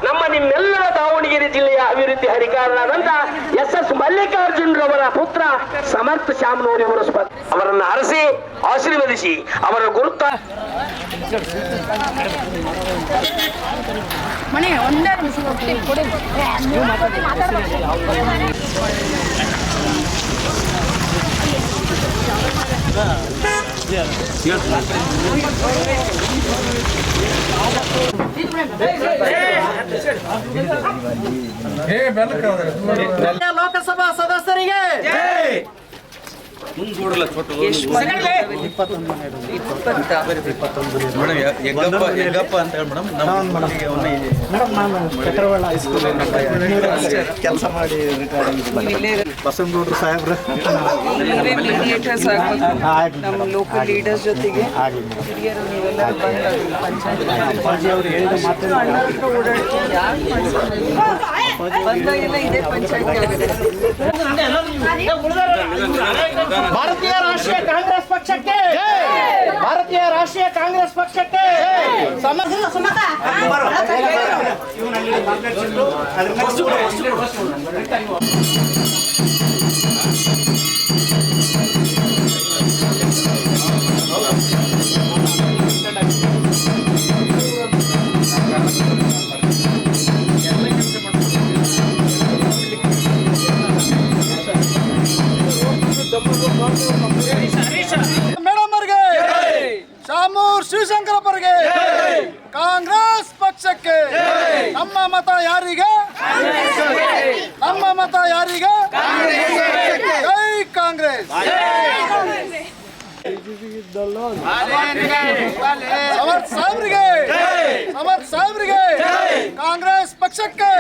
ನಮ್ಮ ನಿಮ್ಮೆಲ್ಲರ ದಾವಣಗೆರೆ ಜಿಲ್ಲೆಯ ಅಭಿವೃದ್ಧಿ ಅಧಿಕಾರಿಯಾದಂತ SS ಮಲ್ಲಿಕಾರ್ಜುನರವರ ಪುತ್ರ ಸಮರ್ಥ ಶಾಮನೂರಿಯವರು ಅವರನ್ನು ಹರಸಿ ಆಶೀರ್ವದಿಸಿ ಅವರ ಗುರುತ ಮನೆ ಒಂದೇ ಕೊಡಿ ಲೋಕಸಭಾ ಸದಸ್ಯರಿಗೆ ಕೆಲಸ ಮಾಡಿ ಬಸವನಗೌಡರು ಸಾಹೇಬ್ರ ನಮ್ಮ ಲೋಕಲ್ ಲೀಡರ್ಸ್ ಜೊತೆಗೆ ಹಿರಿಯರು ನೀವೆಲ್ಲರೂ ಬಂದಾಗೆಲ್ಲ ಇದೇ ಪಂಚಾಯತ್ ಭಾರತೀಯ ರಾಷ್ಟ್ರೀಯ ಕಾಂಗ್ರೆಸ್ ಪಕ್ಷಕ್ಕೆ ಭಾರತೀಯ ರಾಷ್ಟ್ರೀಯ ಕಾಂಗ್ರೆಸ್ ಪಕ್ಷಕ್ಕೆ ಮೇಡಮ್ ಅವರಿಗೆ ಶಾಮೂರ್ ಶಿವಶಂಕರಪ್ಪರಿಗೆ ಕಾಂಗ್ರೆಸ್ ಪಕ್ಷಕ್ಕೆ ನಮ್ಮ ಮತ ಯಾರಿಗೆ ನಮ್ಮ ಮತ ಯಾರಿಗೆ ಜೈ ಕಾಂಗ್ರೆಸ್ ಸಮರ್ಥ ಸಾಹೇಬ್ರಿಗೆ ಕಾಂಗ್ರೆಸ್ ಪಕ್ಷಕ್ಕೆ